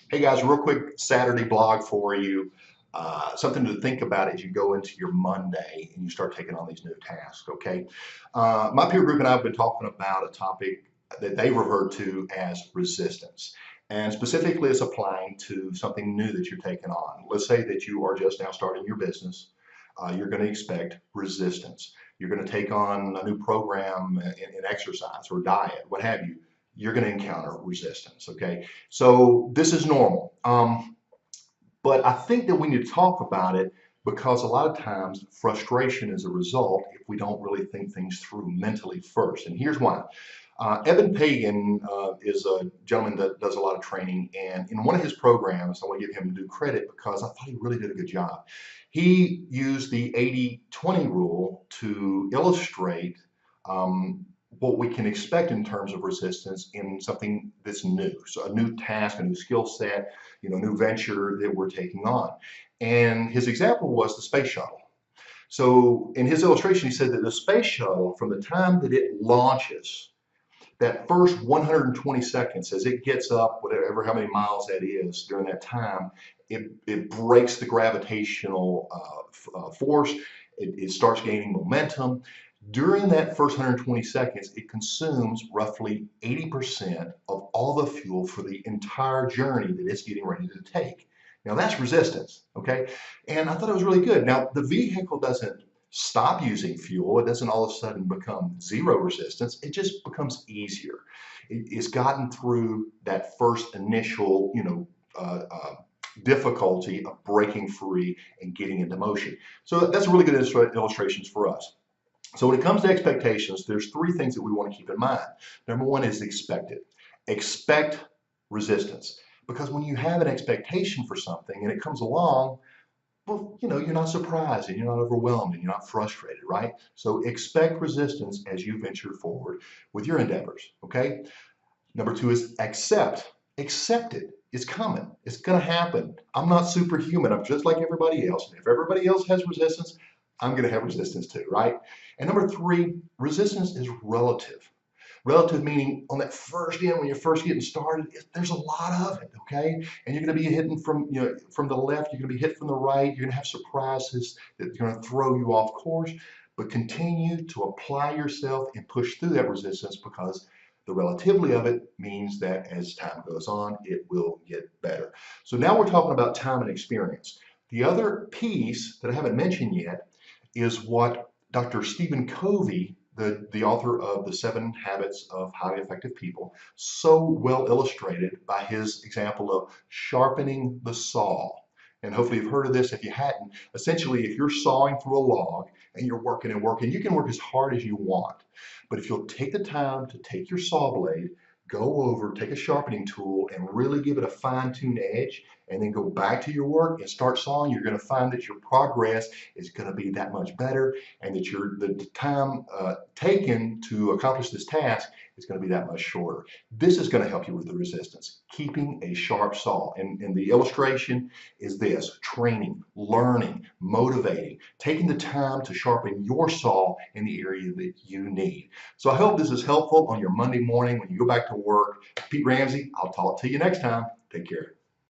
Hey guys, real quick Saturday blog for you. Something to think about as you go into your Monday and you start taking on these new tasks, okay? My peer group and I have been talking about a topic that they refer to as resistance. And specifically, it's applying to something new that you're taking on. Let's say that you are just now starting your business. You're going to expect resistance. You're going to take on a new program in exercise or diet, what have you. You're going to encounter resistance, okay? So this is normal. But I think that we need to talk about it because a lot of times frustration is a result if we don't really think things through mentally first. And here's why. Evan Pagan is a gentleman that does a lot of training, and in one of his programs, I want to give him due credit because I thought he really did a good job. He used the 80-20 rule to illustrate what we can expect in terms of resistance in something that's new. So a new task, a new skill set, new venture that we're taking on. And his example was the space shuttle. So in his illustration, he said that the space shuttle, from the time that it launches, that first 120 seconds as it gets up, whatever, how many miles that is during that time, it breaks the gravitational force. It starts gaining momentum. During that first 120 seconds, it consumes roughly 80% of all the fuel for the entire journey that it's getting ready to take. Now that's resistance, okay? And I thought it was really good. Now the vehicle doesn't stop using fuel. It doesn't all of a sudden become zero resistance. It just becomes easier. It's gotten through that first initial, difficulty of breaking free and getting into motion. So that's a really good illustrations for us. So when it comes to expectations, there's three things that we want to keep in mind. Number one is expect it. Expect resistance. Because when you have an expectation for something and it comes along, well, you're not surprised and you're not overwhelmed and you're not frustrated, right? So expect resistance as you venture forward with your endeavors, okay? Number two is accept. Accept it. It's coming. It's going to happen. I'm not superhuman. I'm just like everybody else. And if everybody else has resistance, I'm going to have resistance too, right? And number three, resistance is relative. Relative meaning on that first end, when you're first getting started, there's a lot of it, okay? And you're going to be hitting from the left, you're going to be hit from the right, you're going to have surprises that are going to throw you off course, but continue to apply yourself and push through that resistance because the relativity of it means that as time goes on, it will get better. So now we're talking about time and experience. The other piece that I haven't mentioned yet is what Dr. Stephen Covey, the author of The 7 Habits of Highly Effective People, so well illustrated by his example of sharpening the saw. And hopefully you've heard of this. If you hadn't, essentially if you're sawing through a log and you're working and working, you can work as hard as you want. But if you'll take the time to take your saw blade, go over, take a sharpening tool and really give it a fine-tuned edge, and then go back to your work and start sawing, you're going to find that your progress is going to be that much better, and that the time taken to accomplish this task is going to be that much shorter. This is going to help you with the resistance, keeping a sharp saw. And the illustration is this: training, learning, motivating, taking the time to sharpen your saw in the area that you need. So I hope this is helpful on your Monday morning when you go back to work. Pete Ramsey, I'll talk to you next time. Take care.